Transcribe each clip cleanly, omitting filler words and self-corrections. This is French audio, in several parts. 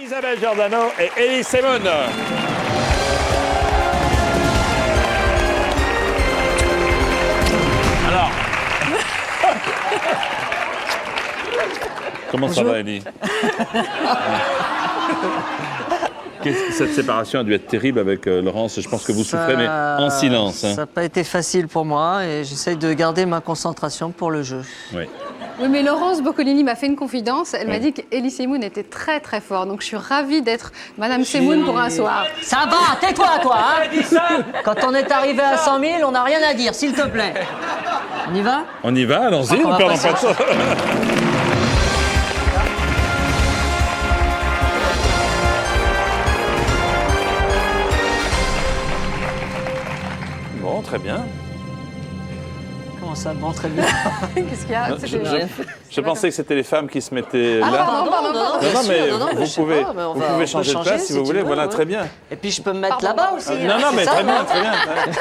Isabelle Giordano et Elie Semoun. Alors. Comment ça va, Elie? Cette séparation a dû être terrible avec Laurence. Je pense que vous souffrez, mais en silence. Hein. Ça n'a pas été facile pour moi et j'essaye de garder ma concentration pour le jeu. Oui. Oui, mais Laurence Boccolini m'a fait une confidence. Elle m'a Oui. dit qu'Elie Semoun était très très fort. Donc je suis ravie d'être Madame Semoun pour un soir. Ça va, tais-toi, toi, hein. Quand on est arrivé à 100 000, on n'a rien à dire, s'il te plaît. On y va? On y va, allons-y, On ne va perdons passer pas de temps. Bon, très bien. Comment ça, bon, très bien. Qu'est-ce qu'il y a? Non, C'était- je pensais que c'était les femmes qui se mettaient Ah, là. pardon, pardon, non, pardon. bien Non, sûr, mais non, vous je sais pouvez, pas, mais on vous va- pouvez on peut changer de changer place si vous tu voulez. veux, Voilà, ouais. très bien. Et puis je peux me mettre Pardon. là-bas aussi. Non, hein, non, mais c'est ça, très bien, non très bien.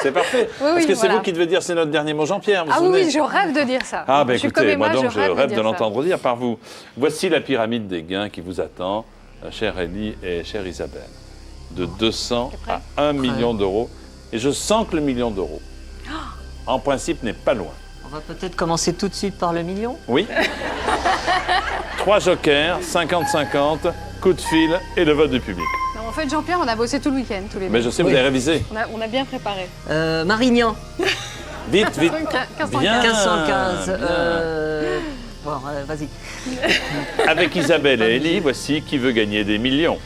C'est parfait. Oui, Parce que c'est voilà. vous qui devez dire c'est notre dernier mot, Jean-Pierre. Vous Ah vous oui, souvenez oui, je rêve de dire ça. Ah, ben je suis comme écoutez, moi Emma, donc je rêve de dire ça. l'entendre dire par vous. Voici la pyramide des gains qui vous attend, chère Elie et chère Isabelle. De 200 à 1 million d'euros. Et je sens que le million d'euros, en principe, n'est pas loin. On va peut-être commencer tout de suite par le million. Oui. 3 jokers, 50-50, coup de fil et le vote du public. Non, en fait, Jean-Pierre, on a bossé tout le week-end, tous les deux. Mais je sais, vous avez révisé. On a bien préparé. Marignan, Vite, vite. 1515. Bien. 1515. bien. Bon, vas-y. Avec Isabelle et Elie, voici qui veut gagner des millions.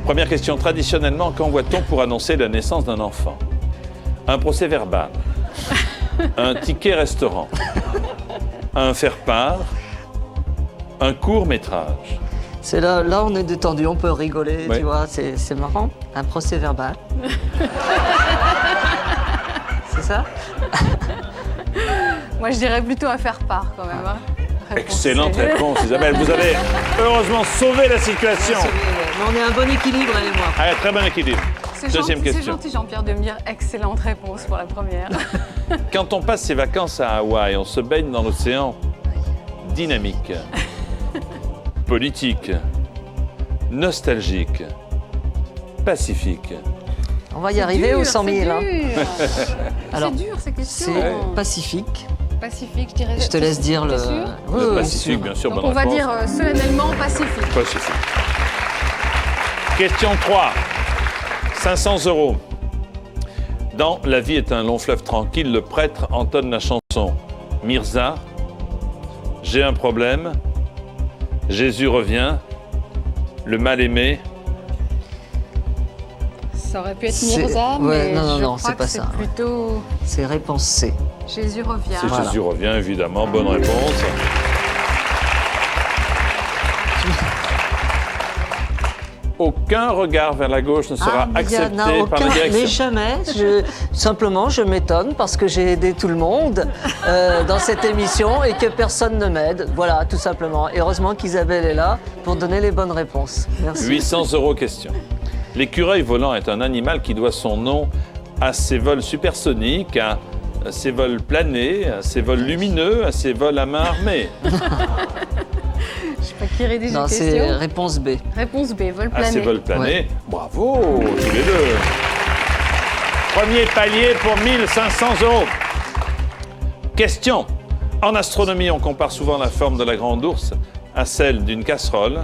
Première question. Traditionnellement, quand voit-on pour annoncer la naissance d'un enfant? Un procès verbal, un ticket restaurant, un faire-part, un court-métrage. C'est là, on est détendu, on peut rigoler, Ouais. tu vois, c'est marrant. Un procès verbal. C'est ça? Moi, je dirais plutôt à faire part, quand même. Hein. Réponse Excellente C. réponse, Isabelle. Vous avez heureusement sauvé la situation. Mais on est un bon équilibre, elle et moi. Allez, très bon équilibre. C'est Deuxième gentil, c'est question. gentil, Jean-Pierre, de me dire excellente réponse pour la première. Quand on passe ses vacances à Hawaï, on se baigne dans l'océan dynamique, politique, nostalgique, pacifique. On va y arriver Dur, aux 100 000. hein. Alors, C'est dur, ces questions. c'est Pacifique. Pacifique, je dirais. Je te laisse dire le. T'es sûr Oui, Le oui, Pacifique, sûr. bien sûr, Donc bonne on va réponse. dire solennellement Pacifique. Pacifique. Question 3. 500 €. Dans La vie est un long fleuve tranquille, le prêtre entonne la chanson. Mirza, j'ai un problème, Jésus revient, le mal-aimé. Ça aurait pu être C'est- Mirza, ouais, mais non, je non, crois c'est pas que ça. c'est plutôt C'est réponse C. Jésus revient. C'est Voilà. Jésus revient, évidemment. Bonne réponse. Aucun regard vers la gauche ne sera mais il y en a accepté par la aucun, mais direction. jamais. Simplement, je m'étonne parce que j'ai aidé tout le monde dans cette émission et que personne ne m'aide. Voilà, tout simplement. Et heureusement qu'Isabelle est là pour donner les bonnes réponses. Merci. 800 € question. L'écureuil volant est un animal qui doit son nom à ses vols supersoniques, à ses vols planés, à ses vols lumineux, à ses vols à main armée, Je sais pas qui rédige Non, les c'est questions. réponse B. Réponse B, vol à ses plané. vols planés. Ouais. Bravo, tous les deux. Premier palier pour 1500 €. Question. En astronomie, on compare souvent la forme de la grande ours à celle d'une casserole,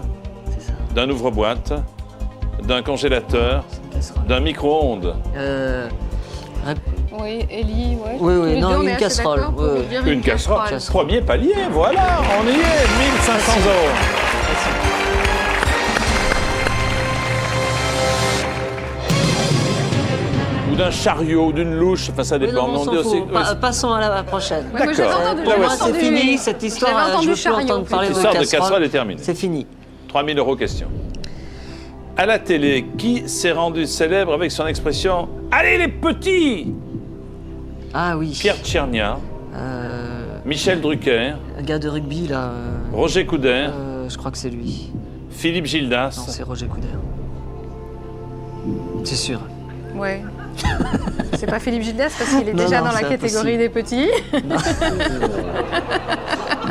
C'est ça. d'un ouvre-boîte, d'un congélateur, C'est une casserole. d'un micro-ondes. Oui, Ellie, ouais. Oui, Tous oui, les non, deux, on une est assez casserole, d'accord pour oui. dire Une casserole. Casserole. Premier palier, voilà, on y est, 1500 €. Ou d'un chariot, ou d'une louche, enfin ça Oui, dépend. non, on on s'en dit aussi- fout. Passons à la prochaine. Ouais, moi, j'avais D'accord. entendu, Là, j'avais ouais, Moi, c'est entendu- fini cette histoire. j'avais entendu Je veux plus chariot, entendre parler de L'histoire de casserole. casserole est terminée. C'est fini. 3000 € question. À la télé, qui s'est rendu célèbre avec son expression « Allez les petits !» Ah oui. Pierre Tchernia, Michel Drucker, Un gars de rugby, là. Roger Coudert, Je crois que c'est lui. Philippe Non, Gildas. c'est Roger Coudert. C'est sûr. Ouais. C'est pas Philippe Gildas parce qu'il est Non, déjà non, dans la c'est catégorie des petits.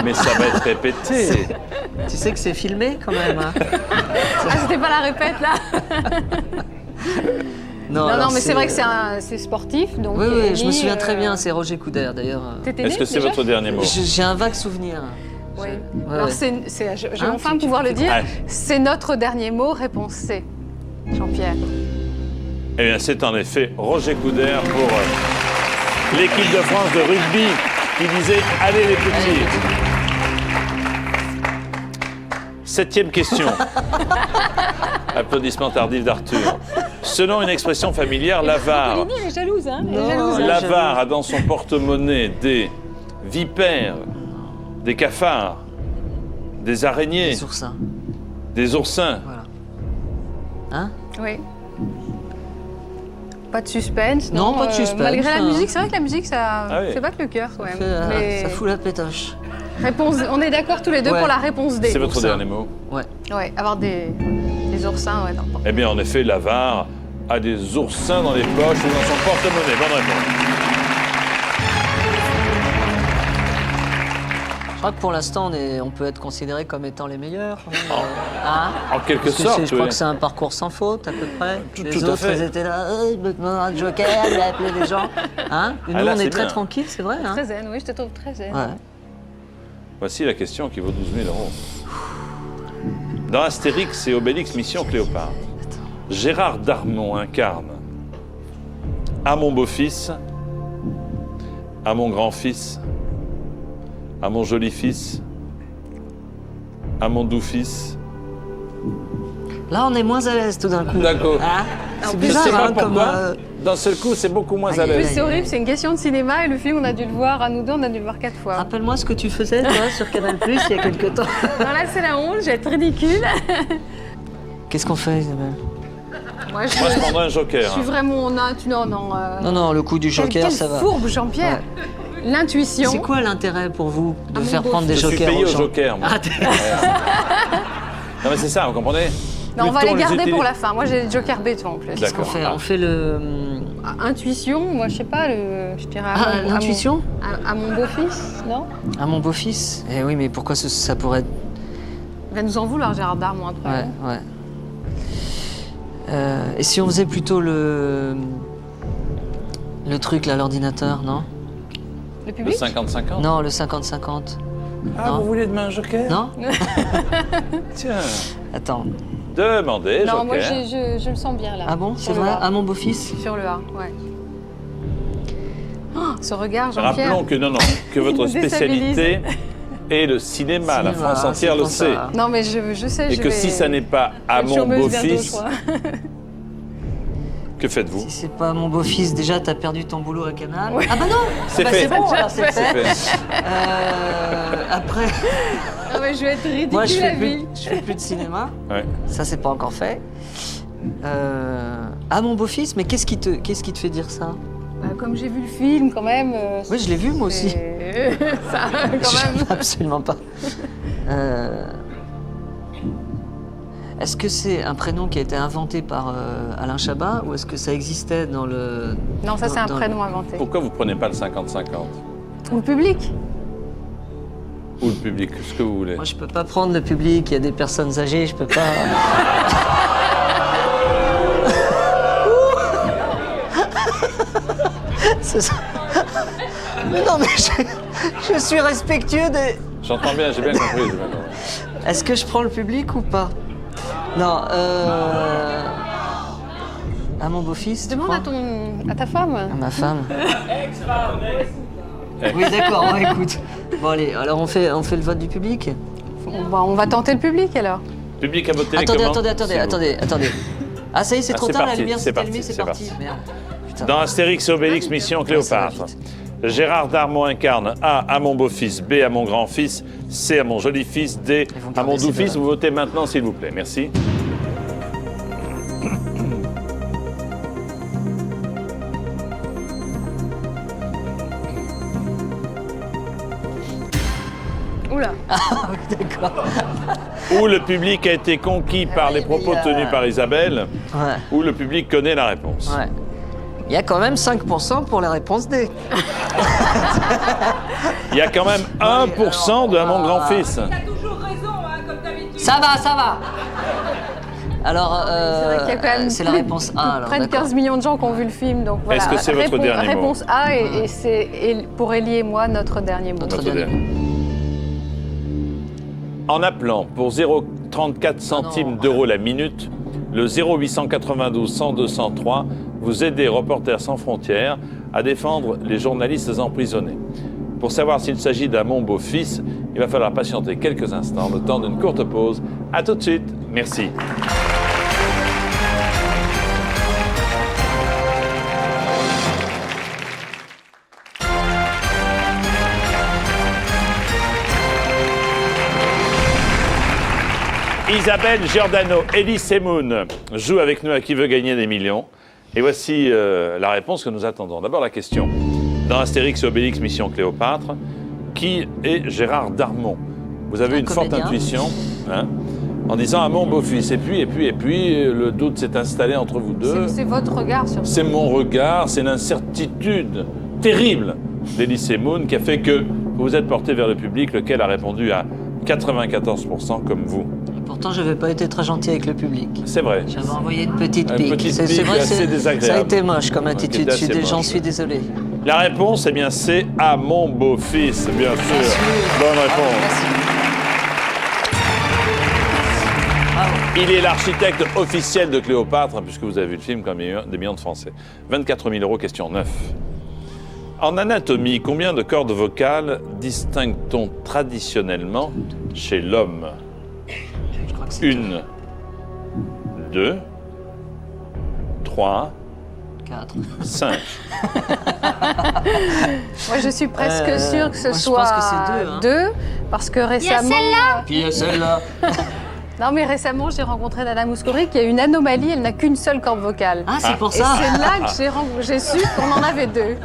Mais ça va être répété. Tu sais que c'est filmé quand même. Hein. Ah, c'était pas la répète là. Non, alors mais c'est vrai que c'est sportif. Donc Oui, oui, je me Émilie, souviens très bien, c'est Roger Coudert d'ailleurs. T'étais née Est-ce que c'est déjà votre dernier mot? J'ai un vague souvenir. Oui. Ouais, Alors, ouais. je vais Hein, enfin tu- pouvoir le dire. Ouais. C'est notre dernier mot, réponse C. Jean-Pierre. Eh bien, c'est en effet Roger Coudert pour l'équipe de France de rugby qui disait « Allez les petits ». 7e question. Applaudissements tardifs d'Arthur. Selon une expression familière, l'avare. Elle est jalouse, hein. Elle est Non, jalouse. elle- L'avare a dans son porte-monnaie des vipères, des cafards, des araignées, Les oursins. des oursins. Voilà. Hein? Oui. Pas de suspense. Non, pas de suspense, Malgré la hein. musique, c'est vrai que la musique, ça Ah oui. fait battre le cœur quand même. Ça fout la pétoche. Réponse, on est d'accord tous les deux Ouais. pour la réponse D. C'est votre ça. dernier mot. Ouais. Ouais, avoir des oursins, ouais, non. Eh bien, en effet, l'avare a des oursins dans les poches ou dans son porte-monnaie. Bonne réponse. Je crois que pour l'instant, on peut être considéré comme étant les meilleurs. Hein? En quelque Parce que sorte, je crois oui. que c'est un parcours sans faute, à peu près. Tout Les à autres, fait. ils étaient là, il me demande un joker, il a appelé des gens. Hein? Et nous, Ah, là, on c'est est très bien. tranquille, c'est vrai. Hein? Très zen, oui, je te trouve très zen. Ouais. Voici la question qui vaut 12 000 euros. Dans Astérix et Obélix Mission Cléopâtre, Gérard Darmon incarne à mon beau-fils, à mon grand-fils, à mon joli fils, à mon doux-fils. Là, on est moins à l'aise tout d'un coup. D'accord. Hein? En C'est plus, Je bizarre, sais pas hein, comme. pourquoi, d'un seul coup, c'est beaucoup moins à Aïe, En plus, l'aise. c'est horrible, c'est une question de cinéma et le film, on a dû le voir, à nous deux, on a dû le voir 4 fois. Rappelle-moi ce que tu faisais, toi, sur Canal+, il y a quelque temps. Non, là, c'est la honte, je vais être ridicule. Qu'est-ce qu'on fait, Isabelle? Moi, je, Moi, je prendrais un je joker. suis hein. vraiment... Non, non. Non, non, le coup du joker, quelle ça va. fourbe, Jean-Pierre. L'intuition. C'est quoi l'intérêt pour vous de Ah, faire mon prendre des Je suis jokers payé aux au gens? joker, moi. Ah, t'es- Non, mais c'est ça, vous comprenez? Non, on va Plutôt les garder utilise- pour la fin. Moi, j'ai des jokers béton en plus. Qu'est-ce qu'on D'accord. fait? On fait le... Intuition, moi, je sais pas, je dirais Ah, l'intuition? À mon beau-fils, non? À mon beau-fils? Eh oui, mais pourquoi ça pourrait être... Il va nous en vouloir, Gérard Darmon, après. Ouais, ouais. Et si on faisait plutôt le truc, là, l'ordinateur, non? Le Le public? 50-50? Non, le 50-50. Ah, Non. vous voulez demain un joker? Non? Tiens, Attends. demandez, Non, joker. moi, je le sens bien, là. Ah bon, c'est Sur le vrai? A. À mon beau-fils? Sur le A, ouais. Oh, ce regard, Jean-Pierre. Rappelons que que votre Il me déstabilise. spécialité est le cinéma. La Cinéma, France entière c'est le pour sait. ça. Non, mais je sais, Et je que vais... si ça n'est pas à je vais mon chômeuse bientôt, je beau-fils, crois. que faites-vous? Si c'est pas mon beau-fils, déjà, t'as perdu ton boulot à Canal. Ouais. Ah bah non! C'est Ah bah fait. c'est bon, alors C'est c'est fait. fait. Après, Ah, mais je vais être ridicule, moi, je la fais vie. plus de cinéma. Ouais. Ça, c'est pas encore fait. Ah, mon beau-fils, mais qu'est-ce qui te fait dire ça? Bah, comme j'ai vu le film, quand même... Oui, je l'ai vu, moi aussi. Ça, quand même... Absolument pas. Est-ce que c'est un prénom qui a été inventé par Alain Chabat ou est-ce que ça existait dans le... Non, ça, c'est un dans- prénom inventé. Pourquoi vous prenez pas le 50-50? Ou le public. Ou le public, ce que vous voulez. Moi, je peux pas prendre le public, il y a des personnes âgées, je peux pas... C'est ça. Mais non, mais je suis respectueux des... J'entends bien, j'ai bien compris. j'ai bien compris. Est-ce que je prends le public ou pas? Non, à mon beau-fils, tu Demande crois? à ta femme. À ma femme. Oui, d'accord, ouais, écoute. Bon, allez, alors on fait le vote du public? On va tenter le public, alors. Public à voter les Attendez, commandes, attendez. Ah, ça y est, c'est Ah, trop c'est tard, la parti, lumière c'est s'est parti, allumée, c'est c'est parti. parti. Merde. Putain. Dans Astérix et Obélix, Mission Cléopâtre, ça va Gérard Darmon incarne A, à mon beau-fils, B, à mon grand-fils, C, à mon joli-fils, D, Ils vont à garder mon ces doux-fils. deux-là. Vous votez maintenant, s'il vous plaît. Merci. Oula. D'accord. Ou le public a été conquis par les propos mais, tenus par Isabelle, Ouais, ou le public connaît la réponse. ouais. Il y a quand même 5% pour la réponse D. Il y a quand même 1% de mon grand-fils. T'as toujours raison, hein, comme d'habitude. Ça va. Alors, C'est vrai qu'il y a quand même c'est la réponse A. Alors, près de d'accord. 15 millions de gens qui ont vu le film. Donc voilà. Est-ce que c'est votre dernier mot? Réponse A, et c'est pour Élie et moi notre dernier mot. Notre Notre dernier. dernier. En appelant pour 0,34 centimes d'euros la minute, le 0892 102 103, vous aidez Reporters sans frontières à défendre les journalistes emprisonnés. Pour savoir s'il s'agit d'un mon beau-fils, il va falloir patienter quelques instants, le temps d'une courte pause. À tout de suite. Merci. Isabelle Giordano, Elie Semoun joue avec nous à Qui veut gagner des millions. Et voici la réponse que nous attendons. D'abord la question. Dans Astérix et Obélix, Mission Cléopâtre, qui est Gérard Darmon? Vous avez Un une forte comédien. intuition, hein, en disant à mon beau-fils. Et puis, le doute s'est installé entre vous deux. C'est votre regard sur C'est mon regard, c'est l'incertitude terrible d'Elie Semoun qui a fait que vous vous êtes porté vers le public, lequel a répondu à 94% comme vous. Pourtant, je n'avais pas été très gentil avec le public. C'est vrai. J'avais envoyé une petite Une pique. petite C'est pique vrai, assez désagréable. ça a été moche comme Ouais, attitude. qui était assez J'en moche, suis ouais. désolé. La réponse, eh bien, c'est à mon beau-fils, bien sûr. Bonne réponse. Il est l'architecte officiel de Cléopâtre, hein, puisque vous avez vu le film comme des millions de Français. 24 000 euros, question 9. En anatomie, combien de cordes vocales distingue-t-on traditionnellement chez l'homme? Je crois que c'est 1, 2, 3, 4. 5. Moi, je suis presque sûre que ce moi, je soit pense que c'est deux, hein. 2, parce que récemment. Puis il y a celle-là. Non, mais récemment, j'ai rencontré Nana Mouskouri qui a une anomalie, elle n'a qu'une seule corde vocale. Ah, c'est pour Et ça. c'est là que j'ai su qu'on en avait 2.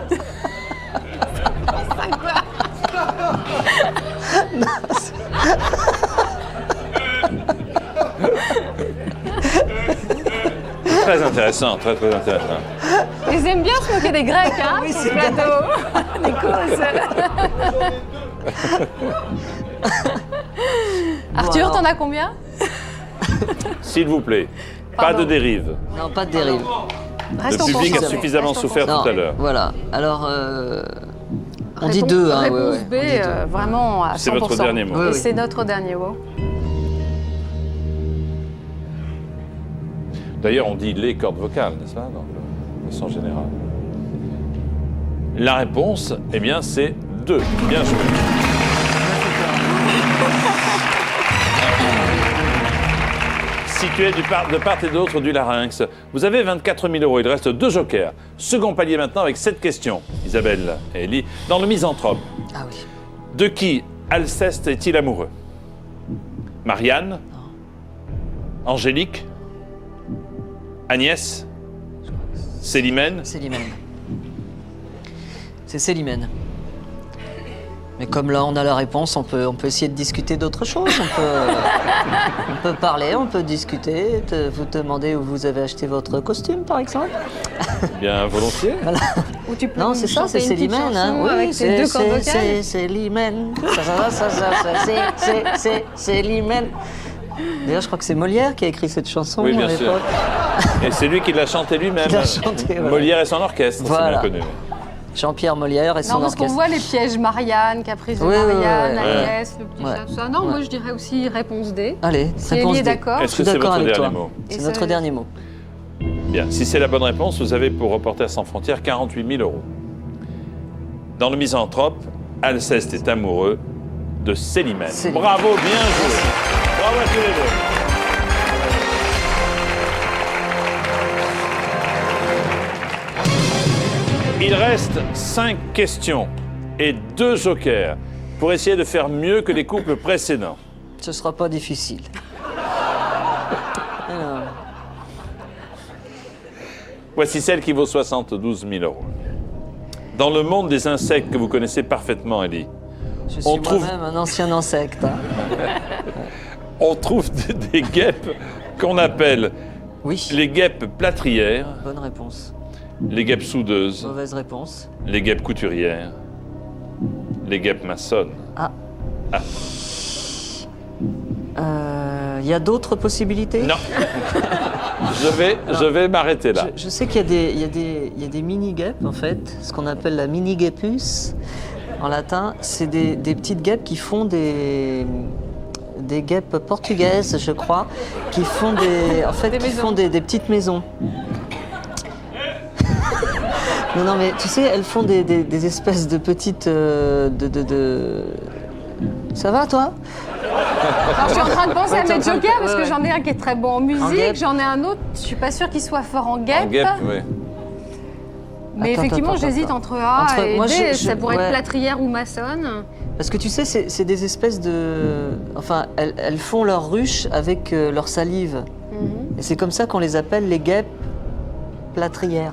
Très intéressant, très très intéressant. Ils aiment bien se moquer des Grecs, hein, Oui, sur c'est ce plateau. Les causes. Arthur, alors. t'en as combien? S'il vous plaît, pas Pardon. de dérive. Non, pas de dérive. Reste Le en public a pensant. suffisamment Reste en souffert pensant. tout à l'heure. Voilà. Alors, on dit Réponse- 2. Hein, Réponse ouais, B, on dit deux. vraiment à 100%. C'est votre dernier mot. Oui, Et oui. c'est notre dernier mot. D'ailleurs, on dit les cordes vocales, n'est-ce pas, dans le son général. La réponse, eh bien, c'est 2. Bien joué. Situé de part et d'autre du larynx. Vous avez 24 000 euros. Il reste 2 jokers. Second palier maintenant avec cette question. Isabelle et Elie. Dans le Misanthrope, Ah oui. de qui Alceste est-il amoureux? Marianne? Angélique? Agnès? Célimène? Célimène. C'est Célimène. Mais comme là on a la réponse, on peut essayer de discuter d'autres choses. On peut parler, on peut discuter, vous demander où vous avez acheté votre costume par exemple. Bien volontier. Ou tu peux Non, nous c'est ça, chanter c'est une petite Célimène. chanson Oui, avec tes 2 cordes vocales. c'est Célimène. C'est Célimène. D'ailleurs, je crois que c'est Molière qui a écrit cette chanson Oui, bien à sûr. l'époque. Et c'est lui qui l'a chanté lui-même. Qui l'a chanté, voilà. Molière et son orchestre, Voilà. c'est bien connu. Jean-Pierre Molière et son Non, parce qu'on orchestre. voit les pièges Marianne, Caprice de Oui, oui, Marianne, oui, oui. Agnès, le petit Ouais. chat, tout ça. Non, Ouais. moi je dirais aussi réponse D. Allez, Si réponse Elie est D. d'accord. Est-ce Je suis que c'est d'accord votre avec dernier toi. mot? C'est Et notre ça- dernier mot. Bien, si c'est la bonne réponse, vous avez pour Reporters sans frontières 48 000 euros. Dans le Misanthrope, Alceste est amoureux de Célimène. Célimène. Bravo, bien joué. Bravo à tous les deux. Il reste 5 questions et 2 jokers pour essayer de faire mieux que les couples précédents. Ce sera pas difficile. Alors, Voici celle qui vaut 72 000 euros. Dans le monde des insectes que vous connaissez parfaitement, Elie, je On suis trouve- moi-même un ancien insecte. Hein. on trouve des guêpes qu'on appelle Oui, les guêpes plâtrières bonne réponse. Les guêpes soudeuses, Mauvaise réponse. les guêpes couturières, les guêpes maçonnes. Il y a d'autres possibilités? Non. je vais m'arrêter là. Je sais qu'il y a des mini-guêpes, en fait, ce qu'on appelle la mini-guépus en latin. C'est des petites guêpes qui font des guêpes portugaises, je crois, qui font des petites maisons. Non, mais tu sais, elles font des espèces de petites... Ça va, toi? Alors, je suis en train de penser Ouais, à t'es en mes train de- jokers parce ouais, que ouais. j'en ai un qui est très bon en musique, guêpe. j'en ai un autre, je suis pas sûre qu'il soit fort en guêpe. En guêpe, oui. Mais Attends, effectivement, attends, j'hésite attends. entre A Entre- et moi, D. je- Ça pourrait ouais. être plâtrière ou maçonne. Parce que tu sais, c'est des espèces de... Enfin, elles font leur ruche avec leur salive. Et c'est comme ça qu'on les appelle les guêpes plâtrières.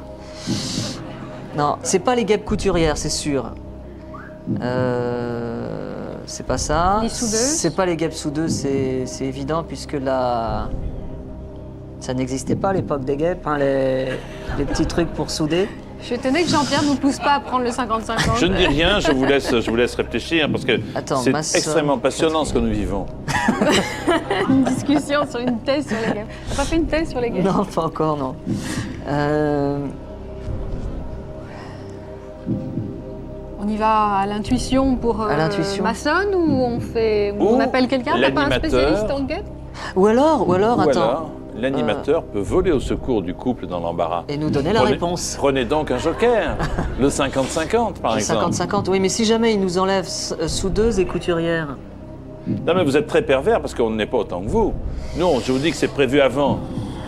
Non, c'est pas les guêpes couturières, c'est sûr. C'est pas ça. Les soudeuses. C'est pas les guêpes soudeuses, c'est évident, puisque là... Ça n'existait pas à l'époque des guêpes, hein, les petits trucs pour souder. Je suis étonnée que Jean-Pierre ne nous pousse pas à prendre le 50-50. Je ne dis rien, je vous laisse réfléchir parce que Attends, c'est maçonne, extrêmement passionnant ce que nous vivons. Une discussion sur une thèse sur les guêpes. T'as pas fait une thèse sur les guêpes? Non, pas encore, non. On y va à l'intuition pour À l'intuition. maçonne ou on appelle quelqu'un? T'as pas un l'animateur. spécialiste en guêpe? Ou alors, Ou attends, alors, l'animateur peut voler au secours du couple dans l'embarras. et nous donner la réponse. Prenez donc un joker, le 50-50 par exemple. 50-50, oui, mais si jamais il nous enlève soudeuse et couturière. Non mais vous êtes très pervers parce qu'on n'est pas autant que vous. Non, je vous dis que c'est prévu avant.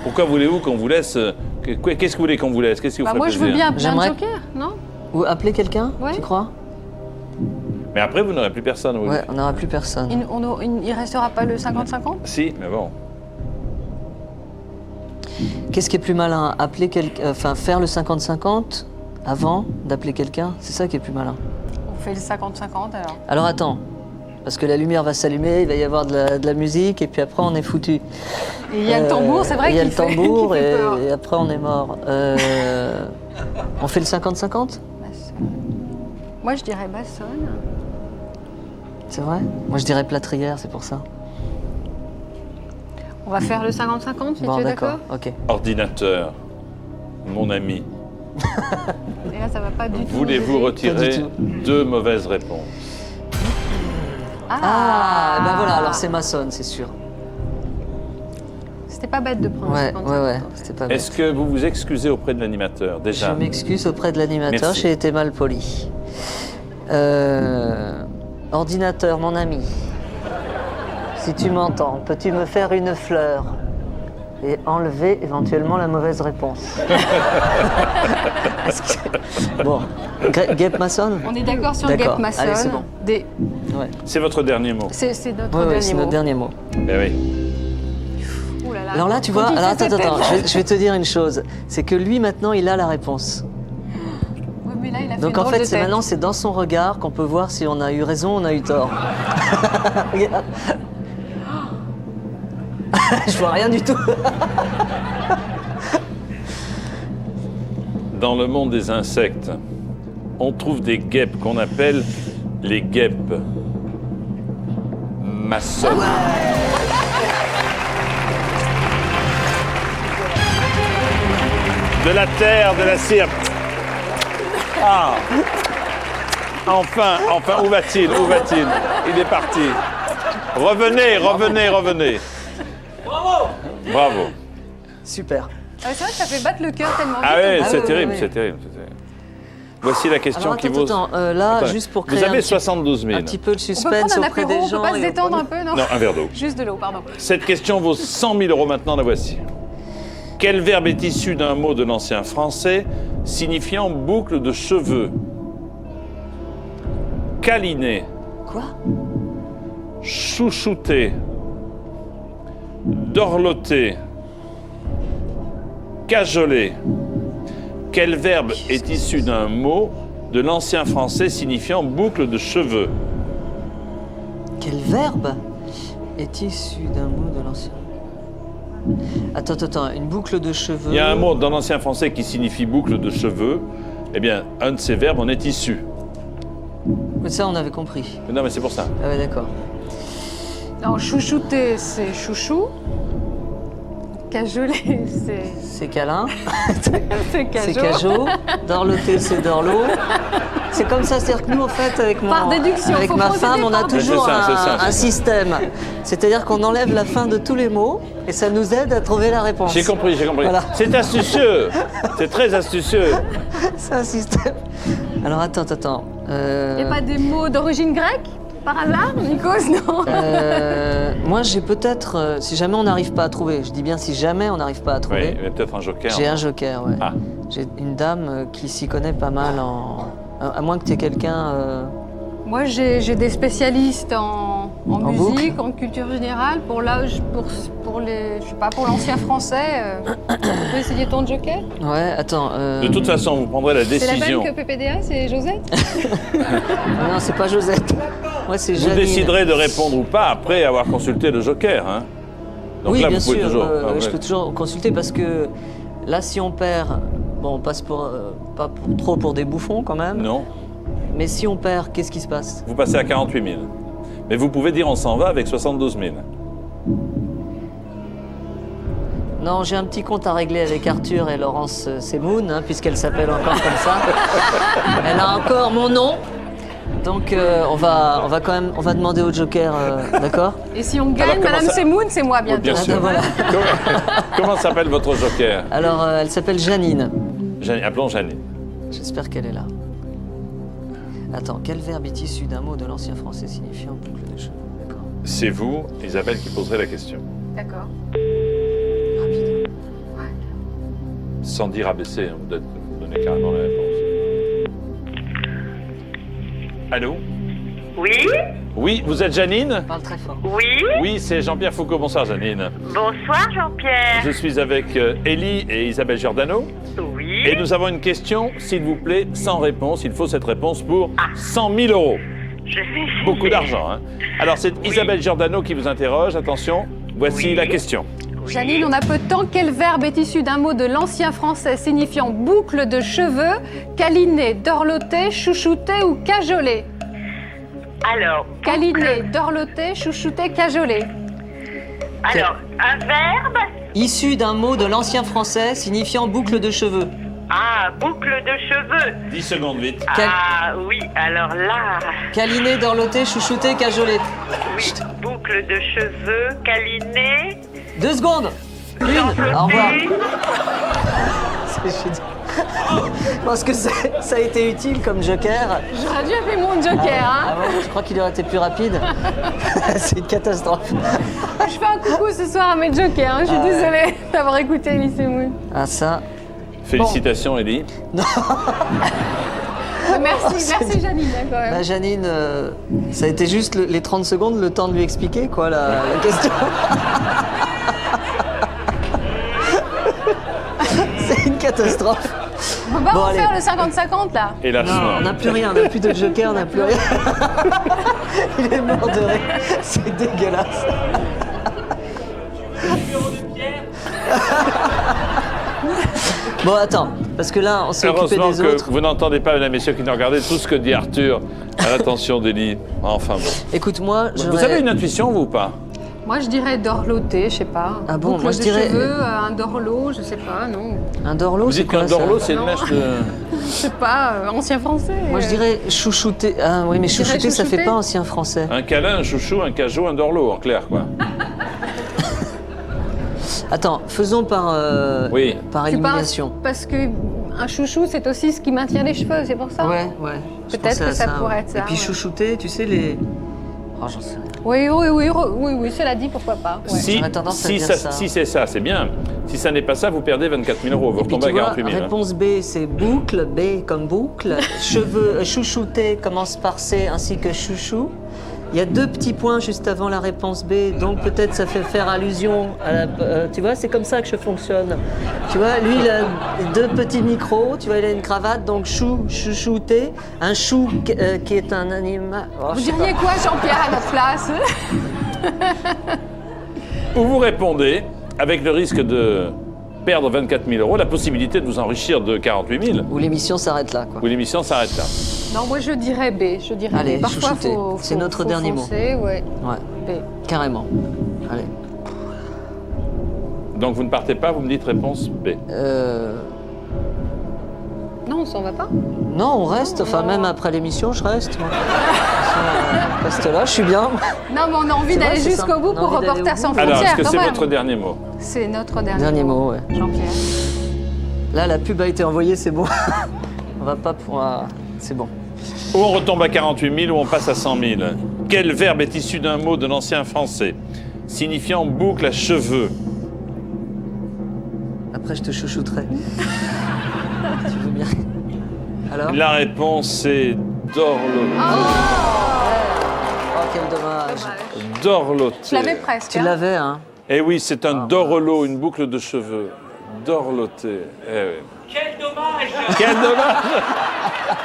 Pourquoi voulez-vous qu'on vous laisse qu'est-ce que vous voulez qu'on vous laisse? Qu'est-ce qui vous Bah ferait moi, je veux plaisir bien plein de J'aimerais- jokers, non? Ou appeler quelqu'un, Ouais. tu crois? Mais après, vous n'aurez plus personne. Vous. Ouais, on n'aura plus personne. Il restera pas le 50-50? Si, mais bon. Qu'est-ce qui est plus malin? Appeler quelqu'un, enfin faire le 50-50 avant d'appeler quelqu'un? C'est ça qui est plus malin. On fait le 50-50 alors. Alors attends, parce que la lumière va s'allumer, il va y avoir de la musique, et puis après on est foutu. Et il y a le tambour, c'est vrai Il y a qu'il le fait, tambour, qu'il fait peur. et après on est mort. On fait le 50-50? Moi, je dirais maçonne. C'est vrai? Moi je dirais plâtrière, c'est pour ça. On va faire le 50-50 si Bon, tu es d'accord, d'accord? ok. Ordinateur, mon ami, Et là, ça va pas du tout. voulez-vous nous aider. retirer Pas du 2 mauvaises réponses? Ah, ben voilà, alors c'est maçonne, c'est sûr. C'était pas bête de prendre Ouais, le 50-50. ouais, c'était pas Est-ce bête. que vous vous excusez auprès de l'animateur Je déjà? m'excuse auprès de l'animateur, Merci. j'ai été mal poli. Ordinateur, mon ami, si tu m'entends, peux-tu me faire une fleur et enlever éventuellement la mauvaise réponse? Bon, guêpe maçonne? On est d'accord sur D'accord, guêpe maçonne. allez, c'est bon. Des... Ouais, C'est votre dernier mot. C'est notre ouais, dernier c'est mot. notre dernier mot. Eh oui. Ouh là là. Alors là, tu Quand vois, il alors fait attends, ses attends, têtes. je vais te dire une chose, c'est que lui maintenant, il a la réponse. Oui, mais là, il a fait Donc une en drôle fait, de c'est tête. maintenant, c'est dans son regard qu'on peut voir si on a eu raison ou on a eu tort. Regarde. Je vois rien du tout. Dans le monde des insectes, on trouve des guêpes qu'on appelle les guêpes maçonnes. De la terre, de la cire. Ah. Enfin, où va-t-il? Où va-t-il? Il est parti. Revenez. Bravo. Super. Ah, c'est vrai que ça fait battre le cœur tellement vite. Ah ouais, Ah c'est oui, terrible, oui, c'est oui. terrible. Voici la question Alors qui attends, vaut... attends, là, Attendez. juste pour créer Vous avez un petit, 72 000. un petit peu le On peut suspense prendre un auprès apéro, des on gens. peut pas se et détendre auprès- un peu, non? Non, un verre d'eau. Juste de l'eau, pardon. Cette question vaut 100 000 euros maintenant, la voici. Quel verbe est issu d'un mot de l'ancien français signifiant boucle de cheveux? Câliner, Quoi? chouchouter, dorloter, cajoler. Quel verbe est issu d'un mot de l'ancien français signifiant boucle de cheveux? Quel verbe est issu d'un mot de l'ancien? Attends, une boucle de cheveux. Il y a un mot dans l'ancien français qui signifie boucle de cheveux. Eh bien, un de ces verbes en est issu. Mais ça, on avait compris. Non, mais c'est pour ça. Ah ouais, d'accord. Alors, chouchouter, c'est chouchou. Cajoler, C'est câlin. c'est cajo. C'est cajot. Dorloter, c'est dorlo. C'est comme ça, c'est-à-dire que nous, en fait, avec, Par déduction, avec faut ma procéder femme, on a par toujours déduction. C'est ça. un système. C'est-à-dire qu'on enlève la fin de tous les mots et ça nous aide à trouver la réponse. J'ai compris. Voilà. C'est astucieux. C'est très astucieux. C'est un système. Alors, attends. Il n'y a pas des mots d'origine grecque, par hasard, Nikos, non? Moi, j'ai peut-être, si jamais on n'arrive pas à trouver, je dis bien si jamais on n'arrive pas à Oui, trouver, il y a peut-être un joker. j'ai un joker, ouais. Ah. J'ai une dame qui s'y connaît pas mal à moins que tu aies quelqu'un... Moi, j'ai des spécialistes en musique, en culture générale. Pour l'âge, pour les, je sais pas, pour l'ancien français, tu peux essayer ton joker? Ouais, attends... De toute façon, vous prendrez la C'est la décision. même que PPDA, c'est Josette? Non, c'est pas Josette. Moi, c'est Vous Janine. déciderez de répondre ou pas après avoir consulté le joker. Hein. Donc oui, là, bien vous pouvez sûr, toujours. je peux toujours consulter parce que là, si on perd, bon, on passe trop pour des bouffons quand même. Non. Mais si on perd, qu'est-ce qui se passe? Vous passez à 48 000. Mais vous pouvez dire on s'en va avec 72 000. Non, j'ai un petit compte à régler avec Arthur et Laurence Semoun, hein, puisqu'elle s'appelle encore comme ça. Elle a encore mon nom. Donc on va quand même, on va demander au Joker, d'accord? Et si on gagne, Alors, comment Madame ça- Semoun, c'est moi bientôt. Bien sûr. voilà. Comment s'appelle votre joker? Alors elle s'appelle Janine. Appelons Janine. J'espère qu'elle est là. Attends, quel verbe est issu d'un mot de l'ancien français signifiant boucle de cheveux? D'accord. C'est vous, Isabelle, qui poserez la question. D'accord. Rapide. Sans dire ABC, hein, vous donnez carrément la réponse. Allô? Oui, Oui, vous êtes Janine? Parle très fort. oui. Oui, c'est Jean-Pierre Foucault. Bonsoir, Janine. Bonsoir Jean-Pierre. Je suis avec Élie et Isabelle Giordano. Oui. Et nous avons une question, s'il vous plaît, sans réponse. Il faut cette réponse pour 100 000 euros. Je vais Beaucoup d'argent, hein. Alors, c'est Isabelle Giordano qui vous interroge. Attention, voici Oui. la question. Janine, on a peu de temps. Quel verbe est issu d'un mot de l'ancien français signifiant boucle de cheveux, câliner, dorloter, chouchouter ou cajoler? Alors, Câliner, dorloter, chouchouter, cajoler. alors, un verbe. Issu d'un mot de l'ancien français signifiant boucle de cheveux. Ah, boucle de cheveux. 10 secondes, vite. Ah oui, alors là, Câliner, dorloter, chouchouter, cajoler. oui, boucle de cheveux, câliner. 2 secondes. Une. Au revoir. Je pense que ça a été utile comme joker. J'aurais dû appeler mon joker, Ah hein. bon, je crois qu'il aurait été plus rapide. C'est une catastrophe. Je fais un coucou ce soir à mes jokers, hein. Je suis désolée d'avoir écouté Elise Semoun. Ah ça. Félicitations, Élie. Merci Janine, hein, quand même. Bah, Janine, ça a été juste les 30 secondes, le temps de lui expliquer quoi la question. C'est une catastrophe. On peut pas Bon, refaire allez. le 50-50 là. Et là, Non, on n'a plus rien, on n'a plus de joker, on n'a plus rien. Il est mort de rire. C'est dégueulasse. Bon, attends, parce que là, on s'est occupé heureusement des que autres. vous n'entendez pas, mesdames et messieurs, qui nous regardez, tout ce que dit Arthur à l'attention d'Élie. Enfin bon. Écoute, moi, je. Vous avez une intuition, vous, ou pas? Moi je dirais dorloter, je sais pas. Ah bon, Boucle moi, je de dirais- cheveux, un dorlo, je sais pas, non. Un dorlo, Vous c'est dites qu'un quoi ça? dorlo, c'est une Non. mèche de... Je sais pas, ancien français. Moi, je dirais chouchouter. Ah oui, mais Je dirais chouchouter, ça fait chouchouter. pas ancien français. Un câlin, un chouchou, un cajot, un dorlo, en clair, quoi. Attends, faisons par, Oui. par Tu penses élimination. parce que un chouchou c'est aussi ce qui maintient les cheveux, c'est pour ça. Ouais. Je Peut-être pensais à que ça pourrait ouais. être ça, Et puis ouais. chouchouter, tu sais, les. Oh, j'en sais rien. Oui, cela dit, pourquoi pas. Ouais. Si, J'aurais tendance à si, dire ça, ça. si c'est ça, c'est bien. Si ça n'est pas ça, vous perdez 24 000 euros. Vous Et puis retombez tu à vois, 48 000. hein. réponse B, c'est boucle, B comme boucle. Cheveux, chouchouter commence par C ainsi que chouchou. Il y a 2 petits points juste avant la réponse B, donc peut-être ça fait faire allusion à la... tu vois, c'est comme ça que je fonctionne. Tu vois, lui, il a 2 petits micros, tu vois, il a une cravate, donc chouchouter. Un chou qui est un animal... Oh, Vous je sais pas. diriez quoi, Jean-Pierre, à notre place? Ou vous répondez, avec le risque de perdre 24 000 euros, la possibilité de vous enrichir de 48 000, Où l'émission s'arrête là, quoi. où l'émission s'arrête là. Non, moi je dirais B. Je dirais Allez, B. Parfois, chouchouté. faut, C'est faut- notre faut dernier mot. foncer, ouais. Ouais, B. carrément. Allez. Donc vous ne partez pas, vous me dites réponse B. Non, on s'en va pas. Non, on reste. Enfin, même après l'émission, je reste. Moi. Je reste là, je suis bien. Non, mais on a envie C'est vrai, d'aller c'est jusqu'au ça. bout On a pour envie d'aller Reporters au sans bout. Alors, frontières. est-ce que quand c'est même. votre dernier mot? C'est notre dernier, Dernier mot, ouais. Jean-Pierre. Là, la pub a été envoyée, c'est bon. On va pas pouvoir. C'est bon. Ou on retombe à 48 000 ou on passe à 100 000. Quel verbe est issu d'un mot de l'ancien français signifiant boucle à cheveux? Après, je te chouchouterai. Tu veux bien? Alors? La réponse est dorloter. Oh, quel dommage. Dorloter. Je l'avais presque. Tu hein. l'avais, hein? Eh oui, c'est un dorolo, une boucle de cheveux. Dorloter. Eh oui. Quel dommage! Quel dommage!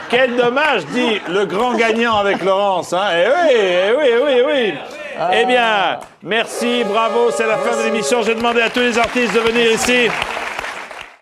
Quel dommage, dit le grand gagnant avec Laurence. Hein? Eh oui, eh oui, eh oui, eh oui. Eh bien, merci, bravo, c'est la fin de l'émission. J'ai demandé à tous les artistes de venir ici.